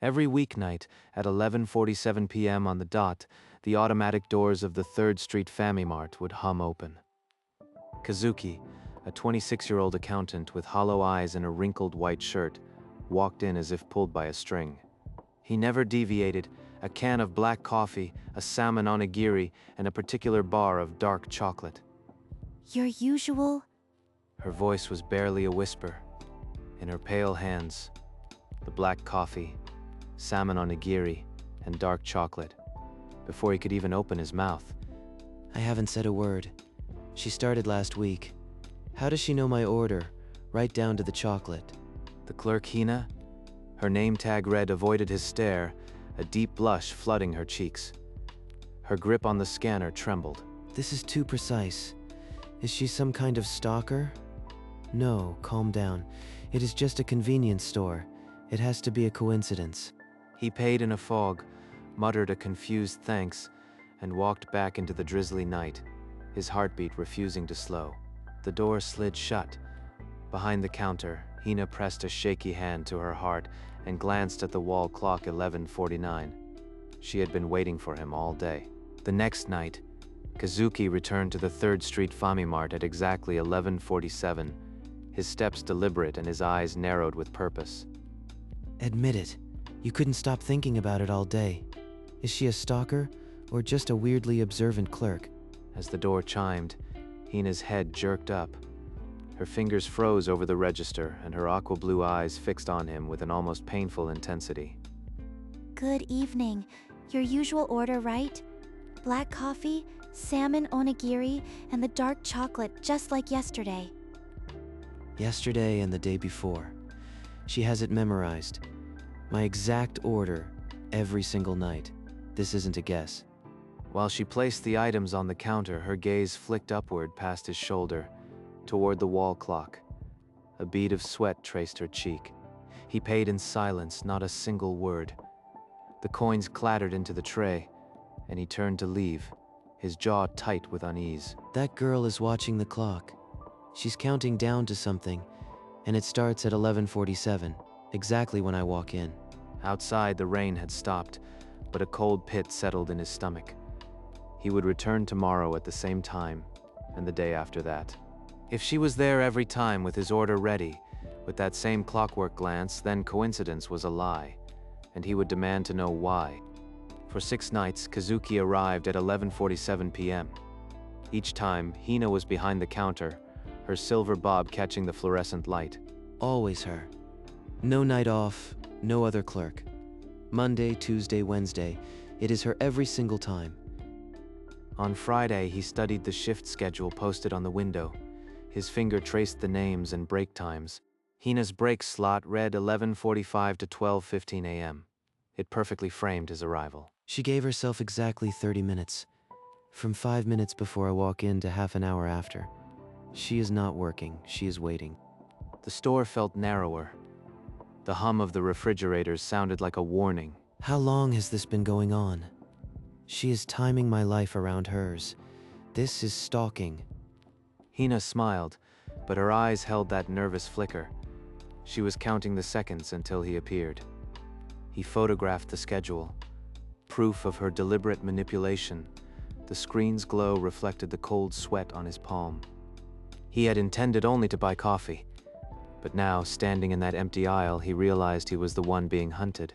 Every weeknight at 11:47 p.m. on the dot, the automatic doors of the 3rd Street Family Mart would hum open. Kazuki, a 26-year-old accountant with hollow eyes and a wrinkled white shirt, walked in as if pulled by a string. He never deviated: a can of black coffee, a salmon onigiri, and a particular bar of dark chocolate. Your usual? Her voice was barely a whisper. In her pale hands, the black coffee, salmon onigiri, and dark chocolate. Before he could even open his mouth. I haven't said a word. She started last week. How does she know my order, right down to the chocolate? The clerk Hina? Her name tag read avoided his stare, a deep blush flooding her cheeks. Her grip on the scanner trembled. This is too precise. Is she some kind of stalker? No, calm down. It is just a convenience store. It has to be a coincidence. He paid in a fog, muttered a confused thanks, and walked back into the drizzly night, his heartbeat refusing to slow. The door slid shut. Behind the counter, Hina pressed a shaky hand to her heart and glanced at the wall clock 11:49. She had been waiting for him all day. The next night, Kazuki returned to the 3rd Street Family Mart at exactly 11:47, his steps deliberate and his eyes narrowed with purpose. Admit it. You couldn't stop thinking about it all day. Is she a stalker, or just a weirdly observant clerk? As the door chimed, Hina's head jerked up. Her fingers froze over the register, and her aqua-blue eyes fixed on him with an almost painful intensity. Good evening. Your usual order, right? Black coffee, salmon onigiri, and the dark chocolate, just like yesterday. Yesterday and the day before. She has it memorized. My exact order, every single night. This isn't a guess. While she placed the items on the counter, her gaze flicked upward past his shoulder, toward the wall clock. A bead of sweat traced her cheek. He paid in silence, not a single word. The coins clattered into the tray, and he turned to leave, his jaw tight with unease. That girl is watching the clock. She's counting down to something, and it starts at 11:47, exactly when I walk in. Outside, the rain had stopped, but a cold pit settled in his stomach. He would return tomorrow at the same time, and the day after that. If she was there every time with his order ready, with that same clockwork glance, then coincidence was a lie, and he would demand to know why. For 6 nights, Kazuki arrived at 11:47 p.m. Each time, Hina was behind the counter, her silver bob catching the fluorescent light. Always her. No night off, no other clerk. Monday, Tuesday, Wednesday, it is her every single time. On Friday, he studied the shift schedule posted on the window. His finger traced the names and break times. Hina's break slot read 11:45 to 12:15 a.m. It perfectly framed his arrival. She gave herself exactly 30 minutes. From 5 minutes before I walk in to half an hour after. She is not working, she is waiting. The store felt narrower. The hum of the refrigerators sounded like a warning. How long has this been going on? She is timing my life around hers. This is stalking. Hina smiled, but her eyes held that nervous flicker. She was counting the seconds until he appeared. He photographed the schedule. Proof of her deliberate manipulation. The screen's glow reflected the cold sweat on his palm. He had intended only to buy coffee, but now, standing in that empty aisle, he realized he was the one being hunted.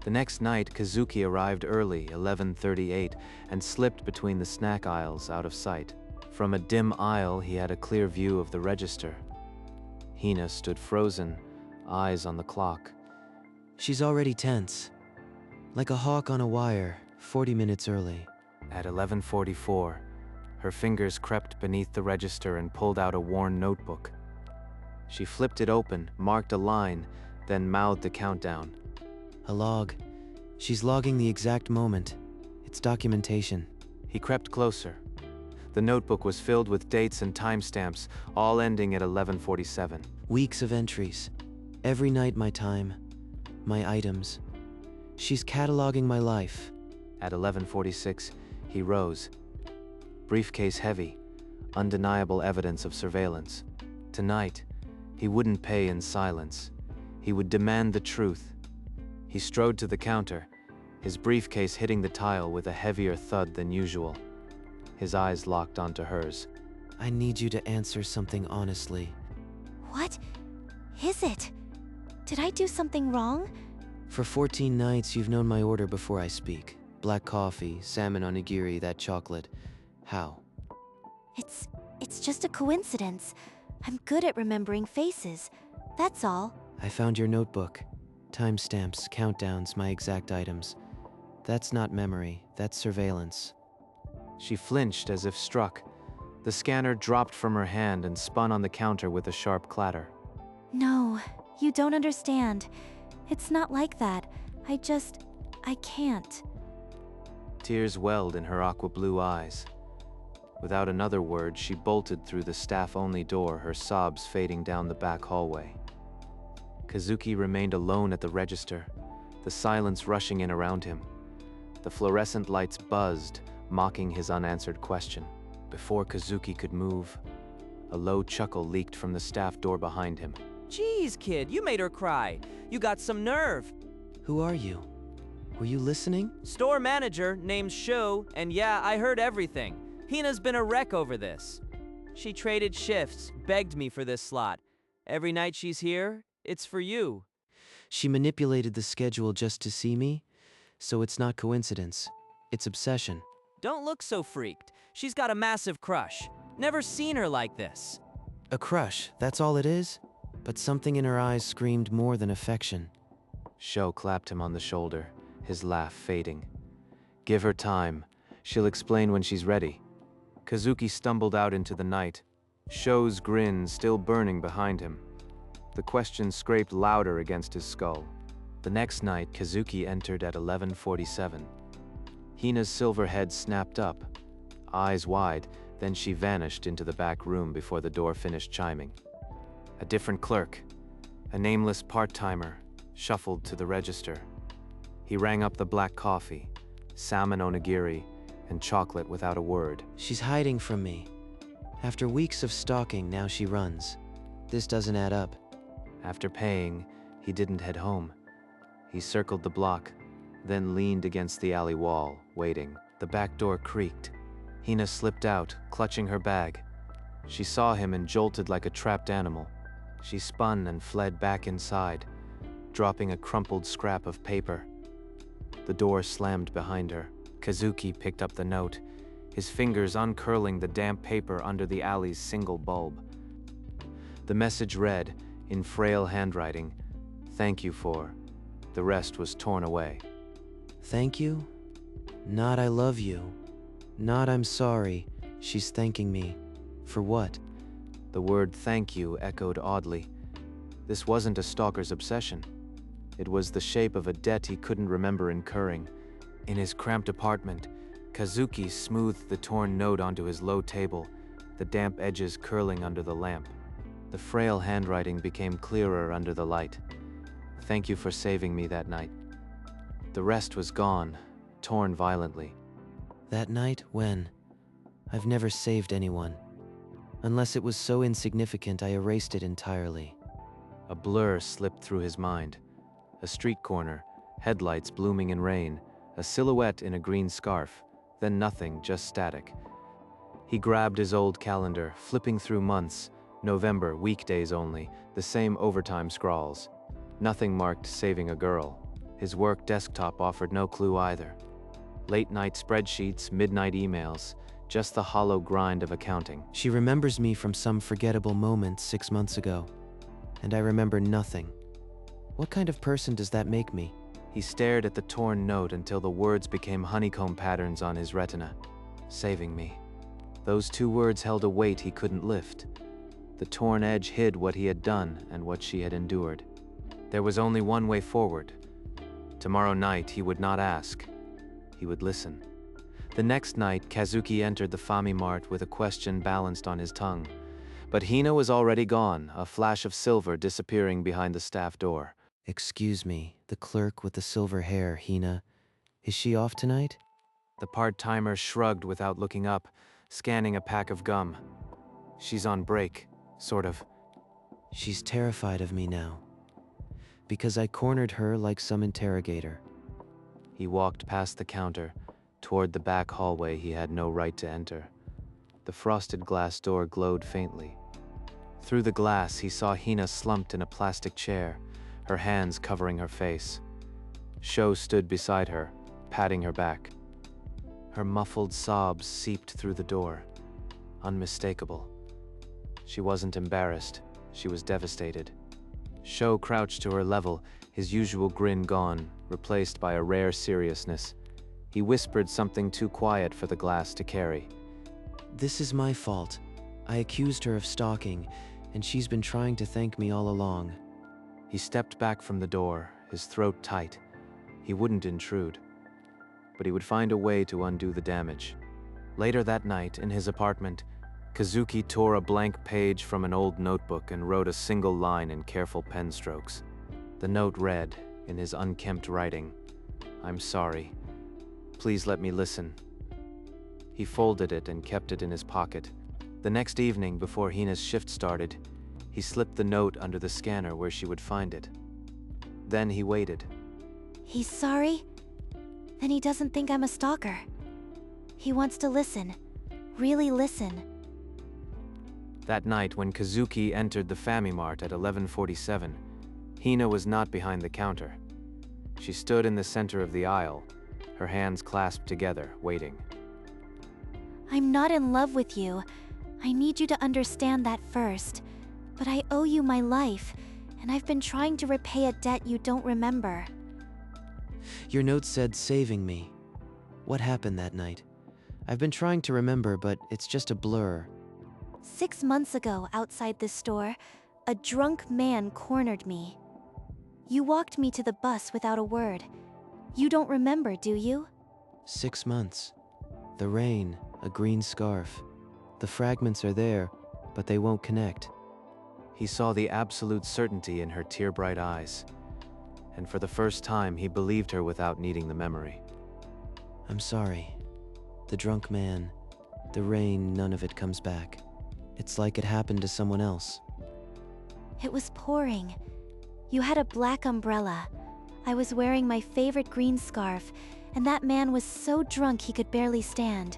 The next night, Kazuki arrived early, 11:38, and slipped between the snack aisles out of sight. From a dim aisle, he had a clear view of the register. Hina stood frozen, eyes on the clock. She's already tense. Like a hawk on a wire, 40 minutes early. At 11:44, her fingers crept beneath the register and pulled out a worn notebook. She flipped it open, marked a line, then mouthed a countdown. A log. She's logging the exact moment. It's documentation. He crept closer. The notebook was filled with dates and timestamps, all ending at 11:47. Weeks of entries. Every night my time. My items. She's cataloging my life. At 11:46, he rose. Briefcase heavy, undeniable evidence of surveillance. Tonight, he wouldn't pay in silence. He would demand the truth. He strode to the counter, his briefcase hitting the tile with a heavier thud than usual. His eyes locked onto hers. I need you to answer something honestly. What is it? Did I do something wrong? For 14 nights, you've known my order before I speak. Black coffee, salmon onigiri, that chocolate. How? It's just a coincidence. I'm good at remembering faces. That's all. I found your notebook. Timestamps, countdowns, my exact items. That's not memory, that's surveillance. She flinched as if struck. The scanner dropped from her hand and spun on the counter with a sharp clatter. No, you don't understand. It's not like that. I can't. Tears welled in her aqua blue eyes. Without another word, she bolted through the staff-only door, her sobs fading down the back hallway. Kazuki remained alone at the register, the silence rushing in around him. The fluorescent lights buzzed, mocking his unanswered question. Before Kazuki could move, a low chuckle leaked from the staff door behind him. Jeez, kid, you made her cry. You got some nerve. Who are you? Were you listening? Store manager named Sho, and yeah, I heard everything. Hina's been a wreck over this. She traded shifts, begged me for this slot. Every night she's here, it's for you. She manipulated the schedule just to see me? So it's not coincidence. It's obsession. Don't look so freaked. She's got a massive crush. Never seen her like this. A crush, that's all it is? But something in her eyes screamed more than affection. Sho clapped him on the shoulder, his laugh fading. Give her time. She'll explain when she's ready. Kazuki stumbled out into the night, Sho's grin still burning behind him. The question scraped louder against his skull. The next night, Kazuki entered at 11:47. Hina's silver head snapped up, eyes wide, then she vanished into the back room before the door finished chiming. A different clerk, a nameless part-timer, shuffled to the register. He rang up the black coffee, salmon onigiri, and chocolate without a word. She's hiding from me. After weeks of stalking, now she runs. This doesn't add up. After paying, he didn't head home. He circled the block, then leaned against the alley wall, waiting. The back door creaked. Hina slipped out, clutching her bag. She saw him and jolted like a trapped animal. She spun and fled back inside, dropping a crumpled scrap of paper. The door slammed behind her. Kazuki picked up the note, his fingers uncurling the damp paper under the alley's single bulb. The message read, in frail handwriting, "Thank you for." The rest was torn away. Thank you? Not I love you. Not I'm sorry. She's thanking me. For what? The word thank you echoed oddly. This wasn't a stalker's obsession. It was the shape of a debt he couldn't remember incurring. In his cramped apartment, Kazuki smoothed the torn note onto his low table, the damp edges curling under the lamp. The frail handwriting became clearer under the light. Thank you for saving me that night. The rest was gone, torn violently. That night, when? I've never saved anyone. Unless it was so insignificant, I erased it entirely. A blur slipped through his mind. A street corner, headlights blooming in rain, a silhouette in a green scarf, then nothing, just static. He grabbed his old calendar, flipping through months, November, weekdays only, the same overtime scrawls. Nothing marked saving a girl. His work desktop offered no clue either. Late-night spreadsheets, midnight emails, just the hollow grind of accounting. She remembers me from some forgettable moment 6 months ago. And I remember nothing. What kind of person does that make me? He stared at the torn note until the words became honeycomb patterns on his retina. Saving me. Those two words held a weight he couldn't lift. The torn edge hid what he had done and what she had endured. There was only one way forward. Tomorrow night he would not ask. He would listen. The next night, Kazuki entered the Famimart with a question balanced on his tongue. But Hina was already gone, a flash of silver disappearing behind the staff door. Excuse me, the clerk with the silver hair, Hina. Is she off tonight? The part-timer shrugged without looking up, scanning a pack of gum. She's on break, sort of. She's terrified of me now. because I cornered her like some interrogator. He walked past the counter, toward the back hallway he had no right to enter. The frosted glass door glowed faintly. Through the glass, he saw Hina slumped in a plastic chair, her hands covering her face. Sho stood beside her, patting her back. Her muffled sobs seeped through the door, unmistakable. She wasn't embarrassed, she was devastated. Sho crouched to her level, his usual grin gone, replaced by a rare seriousness. He whispered something too quiet for the glass to carry. This is my fault. I accused her of stalking, and she's been trying to thank me all along. He stepped back from the door, his throat tight. He wouldn't intrude, but he would find a way to undo the damage. Later that night, in his apartment, Kazuki tore a blank page from an old notebook and wrote a single line in careful pen strokes. The note read, in his unkempt writing, "I'm sorry. Please let me listen." He folded it and kept it in his pocket. The next evening, before Hina's shift started, he slipped the note under the scanner where she would find it. Then he waited. He's sorry? Then he doesn't think I'm a stalker. He wants to listen. Really listen. That night, when Kazuki entered the Famimart at 11:47, Hina was not behind the counter. She stood in the center of the aisle, her hands clasped together, waiting. I'm not in love with you. I need you to understand that first. But I owe you my life, and I've been trying to repay a debt you don't remember. Your note said saving me. What happened that night? I've been trying to remember, but it's just a blur. 6 months ago, outside this store, a drunk man cornered me. You walked me to the bus without a word. You don't remember, do you? 6 months. The rain, a green scarf. The fragments are there, but they won't connect. He saw the absolute certainty in her tear-bright eyes, and for the first time he believed her without needing the memory. I'm sorry. The drunk man, the rain, none of it comes back. It's like it happened to someone else. It was pouring. You had a black umbrella. I was wearing my favorite green scarf, and that man was so drunk he could barely stand.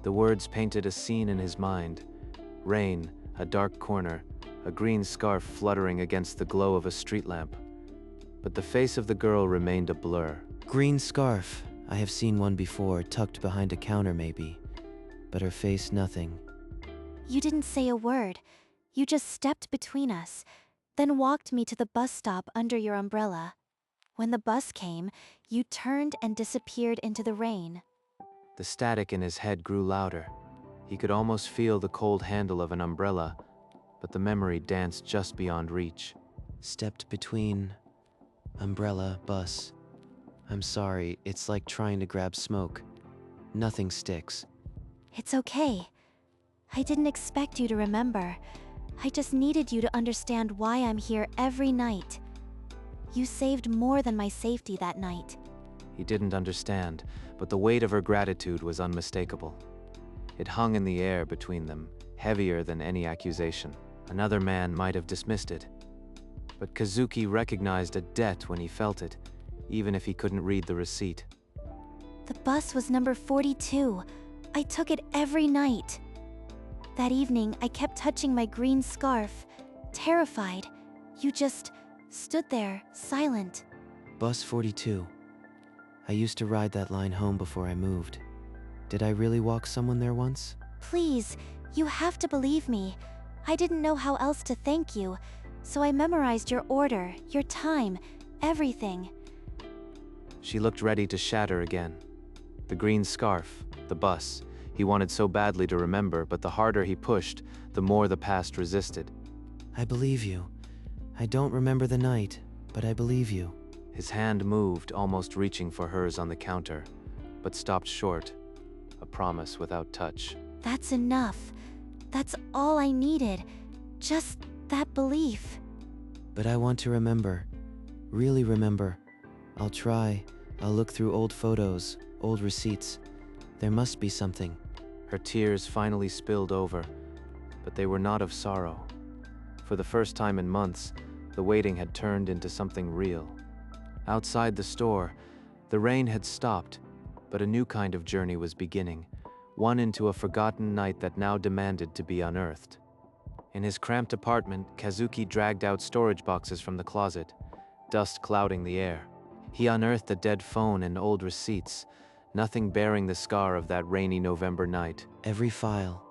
The words painted a scene in his mind. Rain, a dark corner, a green scarf fluttering against the glow of a street lamp. But the face of the girl remained a blur. Green scarf. I have seen one before, tucked behind a counter maybe. But her face, nothing. You didn't say a word. You just stepped between us, then walked me to the bus stop under your umbrella. When the bus came, you turned and disappeared into the rain. The static in his head grew louder. He could almost feel the cold handle of an umbrella, but the memory danced just beyond reach. Stepped between umbrella, bus. I'm sorry, it's like trying to grab smoke. Nothing sticks. It's okay. I didn't expect you to remember. I just needed you to understand why I'm here every night. You saved more than my safety that night. He didn't understand, but the weight of her gratitude was unmistakable. It hung in the air between them, heavier than any accusation. Another man might have dismissed it. But Kazuki recognized a debt when he felt it, even if he couldn't read the receipt. The bus was number 42. I took it every night. That evening, I kept touching my green scarf, terrified. You just stood there, silent. Bus 42. I used to ride that line home before I moved. Did I really walk someone there once? Please, you have to believe me. I didn't know how else to thank you, so I memorized your order, your time, everything. She looked ready to shatter again. The green scarf, the bus. He wanted so badly to remember, but the harder he pushed, the more the past resisted. I believe you. I don't remember the night, but I believe you. His hand moved, almost reaching for hers on the counter, but stopped short. A promise without touch. That's enough. That's all I needed. Just that belief. But I want to remember. Really remember. I'll try. I'll look through old photos, old receipts. There must be something. Her tears finally spilled over, but they were not of sorrow. For the first time in months, The waiting had turned into something real. Outside the store, the rain had stopped, but a new kind of journey was beginning, one into a forgotten night that now demanded to be unearthed. In his cramped apartment, Kazuki dragged out storage boxes from the closet, dust clouding the air. He unearthed a dead phone and old receipts, nothing bearing the scar of that rainy November night. Every file,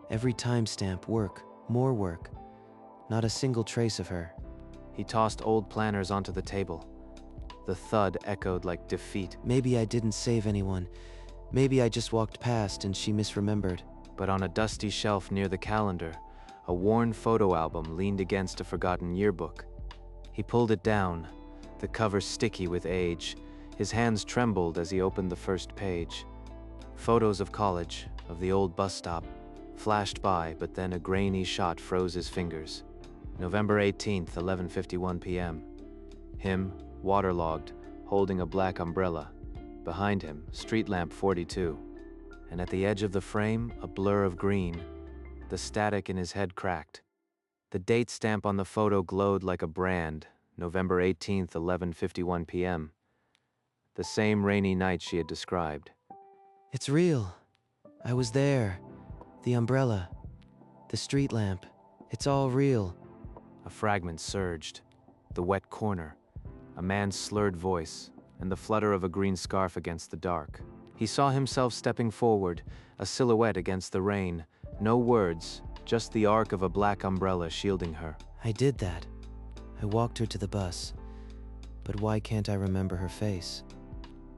every timestamp, work, more work. Not a single trace of her. He tossed old planners onto the table. The thud echoed like defeat. Maybe I didn't save anyone. Maybe I just walked past and she misremembered. But on a dusty shelf near the calendar, a worn photo album leaned against a forgotten yearbook. He pulled it down, the cover sticky with age. His hands trembled as he opened the first page. Photos of college, of the old bus stop, flashed by, but then a grainy shot froze his fingers. November 18th, 11:51 p.m. Him, waterlogged, holding a black umbrella. Behind him, street lamp 42. And at the edge of the frame, a blur of green. The static in his head cracked. The date stamp on the photo glowed like a brand, November 18th, 11:51 p.m. The same rainy night she had described. It's real. I was there. The umbrella. The street lamp. It's all real. A fragment surged. The wet corner. A man's slurred voice, and the flutter of a green scarf against the dark. He saw himself stepping forward, a silhouette against the rain. No words, just the arc of a black umbrella shielding her. I did that. I walked her to the bus. But why can't I remember her face?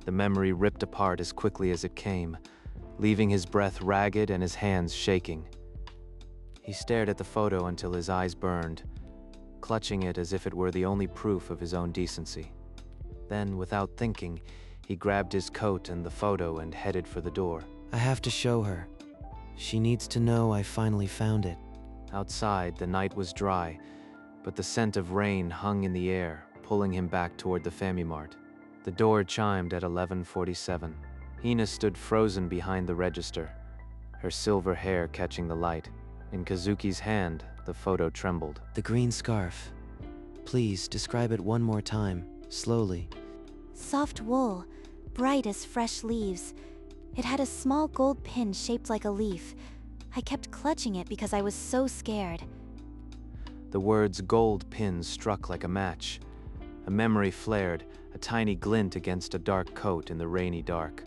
The memory ripped apart as quickly as it came, leaving his breath ragged and his hands shaking. He stared at the photo until his eyes burned, clutching it as if it were the only proof of his own decency. Then, without thinking, he grabbed his coat and the photo and headed for the door. I have to show her. She needs to know I finally found it. Outside, the night was dry, but the scent of rain hung in the air, pulling him back toward the Famimart. The door chimed at 11:47. Hina stood frozen behind the register, her silver hair catching the light. In Kazuki's hand, the photo trembled. The green scarf. Please, describe it one more time, slowly. Soft wool, bright as fresh leaves. It had a small gold pin shaped like a leaf. I kept clutching it because I was so scared. The words gold pin struck like a match. A memory flared, a tiny glint against a dark coat in the rainy dark.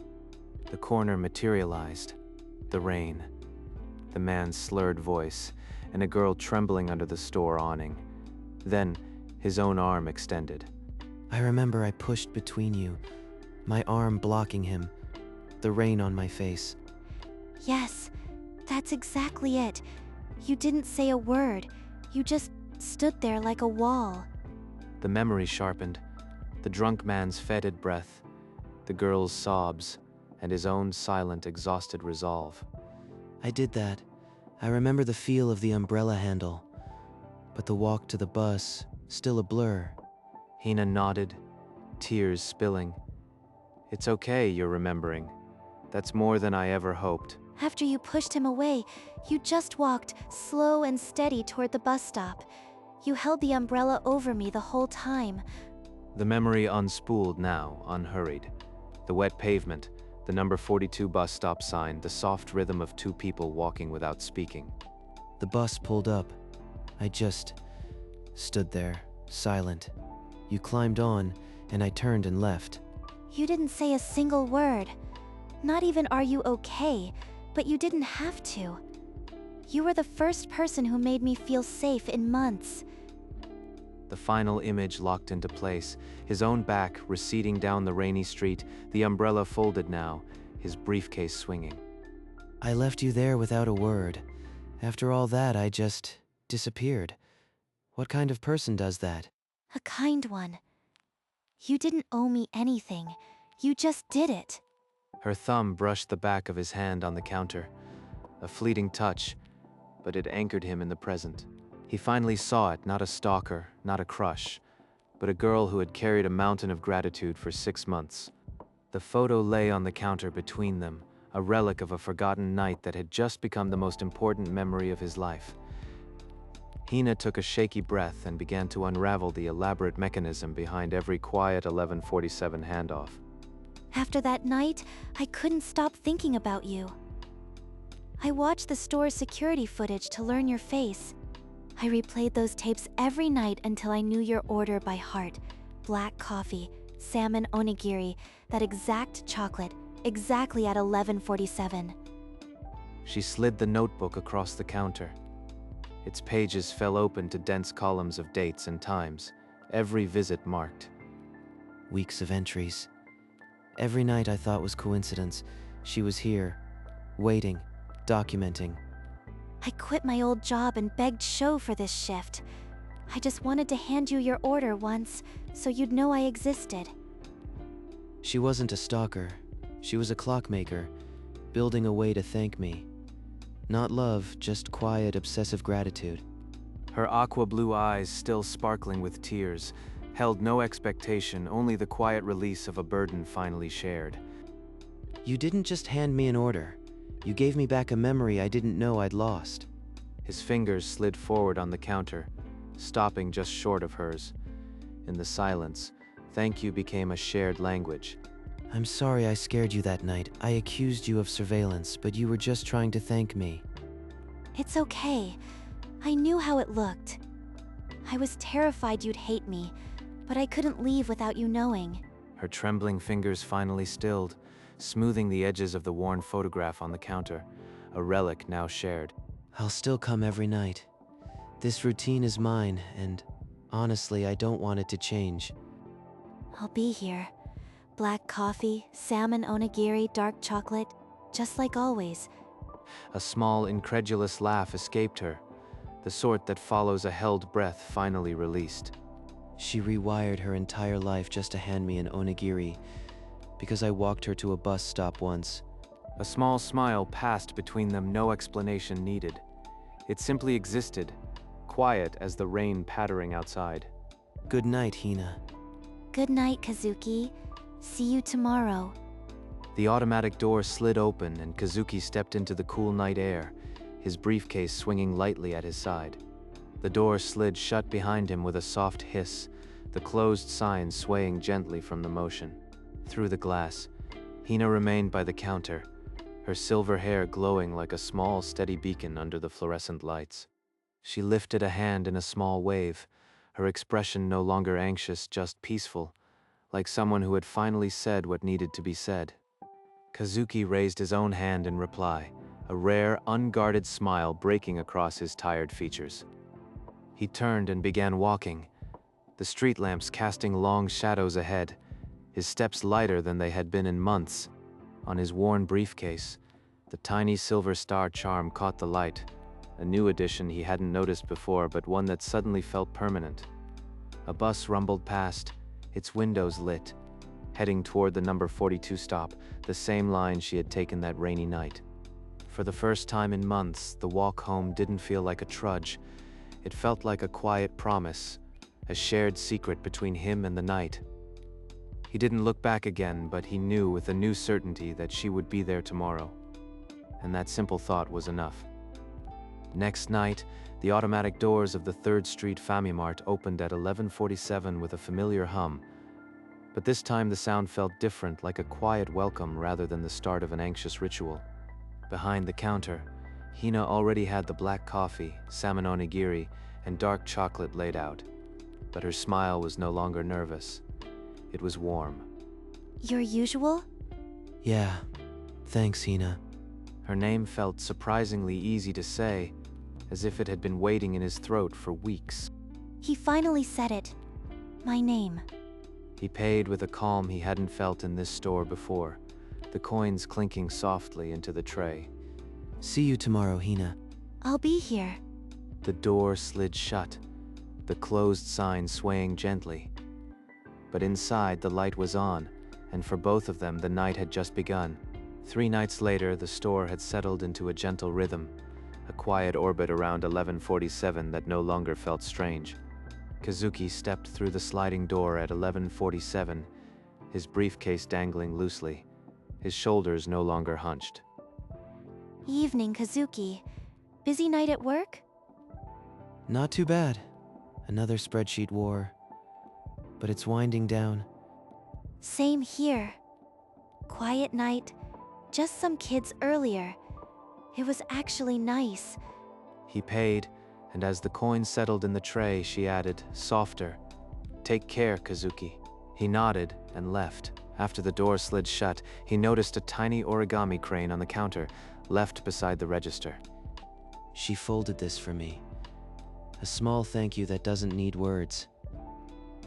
The corner materialized. The rain. The man's slurred voice, and a girl trembling under the store awning. Then, his own arm extended. I remember I pushed between you, my arm blocking him, the rain on my face. Yes, that's exactly it. You didn't say a word. You just stood there like a wall. The memory sharpened. The drunk man's fetid breath, the girl's sobs, and his own silent, exhausted resolve. I did that. I remember the feel of the umbrella handle, but the walk to the bus, still a blur. Hina nodded, tears spilling. It's okay, you're remembering. That's more than I ever hoped. After you pushed him away, you just walked slow and steady toward the bus stop. You held the umbrella over me the whole time. The memory unspooled now, unhurried. The wet pavement, the number 42 bus stop sign, the soft rhythm of two people walking without speaking. The bus pulled up. I just stood there, silent. You climbed on, and I turned and left. You didn't say a single word. Not even "Are you okay?" But you didn't have to. You were the first person who made me feel safe in months. The final image locked into place, his own back receding down the rainy street, the umbrella folded now, his briefcase swinging. I left you there without a word. After all that, I just disappeared. What kind of person does that? A kind one. You didn't owe me anything. You just did it. Her thumb brushed the back of his hand on the counter. A fleeting touch, but it anchored him in the present. He finally saw it, not a stalker, not a crush, but a girl who had carried a mountain of gratitude for 6 months. The photo lay on the counter between them, a relic of a forgotten night that had just become the most important memory of his life. Hina took a shaky breath and began to unravel the elaborate mechanism behind every quiet 1147 handoff. After that night, I couldn't stop thinking about you. I watched the store's security footage to learn your face. I replayed those tapes every night until I knew your order by heart. Black coffee, salmon onigiri, that exact chocolate, exactly at 11:47. She slid the notebook across the counter. Its pages fell open to dense columns of dates and times, every visit marked. Weeks of entries. Every night I thought was coincidence. She was here, waiting, documenting. I quit my old job and begged Sho for this shift. I just wanted to hand you your order once, so you'd know I existed. She wasn't a stalker. She was a clockmaker, building a way to thank me. Not love, just quiet, obsessive gratitude. Her aqua blue eyes, still sparkling with tears, held no expectation, only the quiet release of a burden finally shared. You didn't just hand me an order. You gave me back a memory I didn't know I'd lost. His fingers slid forward on the counter, stopping just short of hers. In the silence, thank you became a shared language. I'm sorry I scared you that night. I accused you of surveillance, but you were just trying to thank me. It's okay. I knew how it looked. I was terrified you'd hate me, but I couldn't leave without you knowing. Her trembling fingers finally stilled, smoothing the edges of the worn photograph on the counter, a relic now shared. I'll still come every night. This routine is mine, and honestly, I don't want it to change. I'll be here. Black coffee, salmon onigiri, dark chocolate, just like always. A small, incredulous laugh escaped her, the sort that follows a held breath finally released. She rewired her entire life just to hand me an onigiri, because I walked her to a bus stop once. A small smile passed between them, no explanation needed. It simply existed, quiet as the rain pattering outside. Good night, Hina. Good night, Kazuki. See you tomorrow. The automatic door slid open and Kazuki stepped into the cool night air, his briefcase swinging lightly at his side. The door slid shut behind him with a soft hiss, the closed sign swaying gently from the motion. Through the glass, Hina remained by the counter, her silver hair glowing like a small, steady beacon under the fluorescent lights. She lifted a hand in a small wave, her expression no longer anxious, just peaceful, like someone who had finally said what needed to be said. Kazuki raised his own hand in reply, a rare, unguarded smile breaking across his tired features. He turned and began walking, the street lamps casting long shadows ahead, his steps lighter than they had been in months. On his worn briefcase, the tiny silver star charm caught the light, a new addition he hadn't noticed before, but one that suddenly felt permanent. A bus rumbled past, its windows lit, heading toward the number 42 stop, the same line she had taken that rainy night. For the first time in months, the walk home didn't feel like a trudge. It felt like a quiet promise, a shared secret between him and the night. He didn't look back again, but he knew with a new certainty that she would be there tomorrow. And that simple thought was enough. Next night, the automatic doors of the 3rd Street Famimart opened at 11:47 with a familiar hum. But this time the sound felt different, like a quiet welcome rather than the start of an anxious ritual. Behind the counter, Hina already had the black coffee, salmon onigiri, and dark chocolate laid out. But her smile was no longer nervous. It was warm. Your usual? Yeah, thanks, Hina. Her name felt surprisingly easy to say, as if it had been waiting in his throat for weeks. He finally said it. My name. He paid with a calm he hadn't felt in this store before, the coins clinking softly into the tray. See you tomorrow, Hina. I'll be here. The door slid shut, the closed sign swaying gently. But inside, the light was on, and for both of them, the night had just begun. 3 nights later, the store had settled into a gentle rhythm, a quiet orbit around 11:47 that no longer felt strange. Kazuki stepped through the sliding door at 11:47, his briefcase dangling loosely, his shoulders no longer hunched. Evening, Kazuki. Busy night at work? Not too bad. Another spreadsheet war. But it's winding down. Same here. Quiet night, just some kids earlier. It was actually nice. He paid, and as the coin settled in the tray, she added, softer, "Take care, Kazuki." He nodded and left. After the door slid shut, he noticed a tiny origami crane on the counter, left beside the register. She folded this for me. A small thank you that doesn't need words.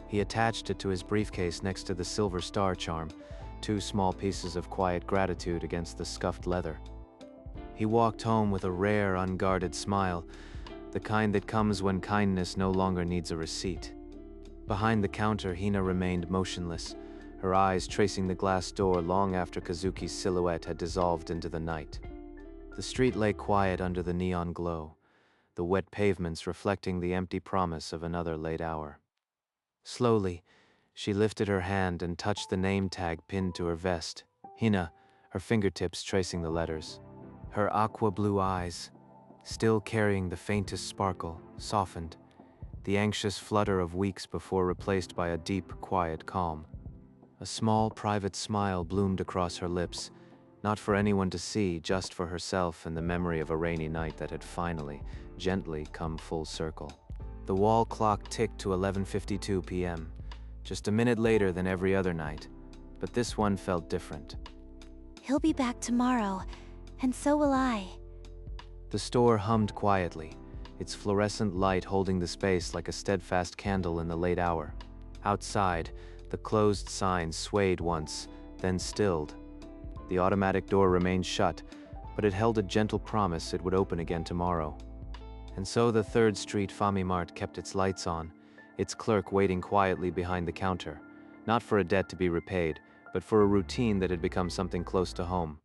He attached it to his briefcase next to the silver star charm, two small pieces of quiet gratitude against the scuffed leather. He walked home with a rare, unguarded smile, the kind that comes when kindness no longer needs a receipt. Behind the counter, Hina remained motionless, her eyes tracing the glass door long after Kazuki's silhouette had dissolved into the night. The street lay quiet under the neon glow, the wet pavements reflecting the empty promise of another late hour. Slowly, she lifted her hand and touched the name tag pinned to her vest. Hina, her fingertips tracing the letters. Her aqua blue eyes, still carrying the faintest sparkle, softened, the anxious flutter of weeks before replaced by a deep, quiet calm. A small, private smile bloomed across her lips, not for anyone to see, just for herself and the memory of a rainy night that had finally, gently come full circle. The wall clock ticked to 11:52 p.m., just a minute later than every other night, but this one felt different. He'll be back tomorrow, and so will I. The store hummed quietly, its fluorescent light holding the space like a steadfast candle in the late hour. Outside, the closed sign swayed once, then stilled. The automatic door remained shut, but it held a gentle promise it would open again tomorrow. And so the 3rd Street Famimart kept its lights on, its clerk waiting quietly behind the counter, not for a debt to be repaid, but for a routine that had become something close to home.